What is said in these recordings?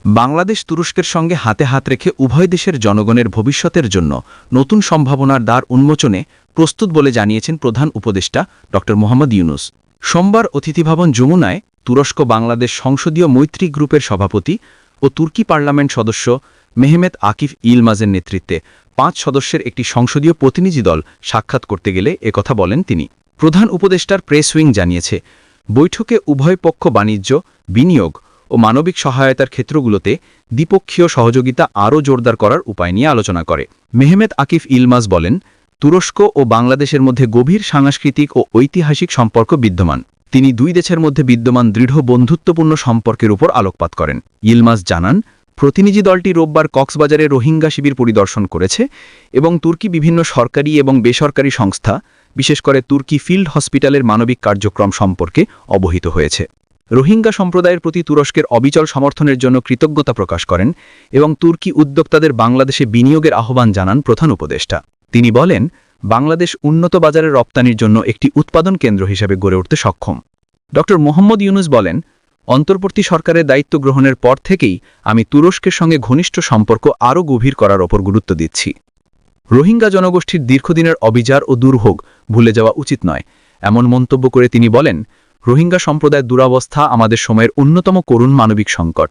বাংলাদেশ তুরস্কের সঙ্গে হাতে হাত রেখে উভয় দেশের জনগণের ভবিষ্যতের জন্য নতুন সম্ভাবনার দ্বার উন্মোচনে প্রস্তুত বলে জানিয়েছেন প্রধান উপদেষ্টা ড মোহাম্মদ ইউনূস। সোমবার অতিথিভবন যমুনায় তুরস্ক বাংলাদেশ সংসদীয় মৈত্রী গ্রুপের সভাপতি ও তুর্কি পার্লামেন্ট সদস্য মেহমেত আকিফ ইলমাজের নেতৃত্বে 5 সদস্যের একটি সংসদীয় প্রতিনিধি দল সাক্ষাৎ করতে গেলে একথা বলেন তিনি। প্রধান উপদেষ্টার প্রেস উইং জানিয়েছে, বৈঠকে উভয় পক্ষ বাণিজ্য, বিনিয়োগ ও মানবিক সহায়তার ক্ষেত্রগুলোতে দ্বিপক্ষীয় সহযোগিতা আরও জোরদার করার উপায় নিয়ে আলোচনা করে। মেহমেত আকিফ ইলমাজ বলেন, তুরস্ক ও বাংলাদেশের মধ্যে গভীর সাংস্কৃতিক ও ঐতিহাসিক সম্পর্ক বিদ্যমান। তিনি দুই দেশের মধ্যে বিদ্যমান দৃঢ় বন্ধুত্বপূর্ণ সম্পর্কের উপর আলোকপাত করেন। ইলমাজ জানান, প্রতিনিধি দলটি রোববার কক্সবাজারে রোহিঙ্গা শিবির পরিদর্শন করেছে এবং তুর্কি বিভিন্ন সরকারি এবং বেসরকারি সংস্থা, বিশেষ করে তুর্কি ফিল্ড হসপিটালের মানবিক কার্যক্রম সম্পর্কে অবহিত হয়েছে। রোহিঙ্গা সম্প্রদায়ের প্রতি তুরস্কের অবিচল সমর্থনের জন্য কৃতজ্ঞতা প্রকাশ করেন এবং তুর্কি উদ্যোক্তাদের বাংলাদেশে বিনিয়োগের আহ্বান জানান প্রধান উপদেষ্টা। তিনি বলেন, বাংলাদেশ উন্নত বাজারে রপ্তানির জন্য একটি উৎপাদন কেন্দ্র হিসেবে গড়ে উঠতে সক্ষম। ড মোহাম্মদ ইউনূস বলেন, অন্তর্বর্তী সরকারের দায়িত্ব গ্রহণের পর থেকেই আমি তুরস্কের সঙ্গে ঘনিষ্ঠ সম্পর্ক আরও গভীর করার ওপর গুরুত্ব দিচ্ছি। রোহিঙ্গা জনগোষ্ঠীর দীর্ঘদিনের অবিচার ও দুর্ভোগ ভুলে যাওয়া উচিত নয়, এমন মন্তব্য করে তিনি বলেন, রোহিঙ্গা সম্প্রদায়ের দুরবস্থা আমাদের সময়ের অন্যতম করুণ মানবিক সংকট।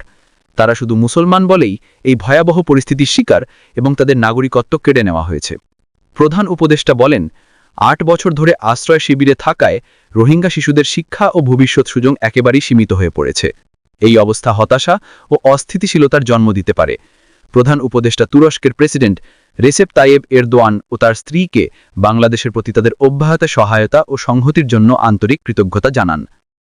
তারা শুধু মুসলমান বলেই এই ভয়াবহ পরিস্থিতির শিকার এবং তাদের নাগরিকত্ব কেড়ে নেওয়া হয়েছে। প্রধান উপদেষ্টা বলেন, 8 বছর ধরে আশ্রয় শিবিরে থাকায় রোহিঙ্গা শিশুদের শিক্ষা ও ভবিষ্যৎ সুযোগ একেবারেই সীমিত হয়ে পড়েছে। এই অবস্থা হতাশা ও অস্থিতিশীলতার জন্ম দিতে পারে। প্রধান উপদেষ্টা তুরস্কের প্রেসিডেন্ট রেসেপ তাইয়েব এরদোয়ান ও তার স্ত্রীকে বাংলাদেশের প্রতি তাদের অব্যাহত সহায়তা ও সংহতির জন্য আন্তরিক কৃতজ্ঞতা জানান।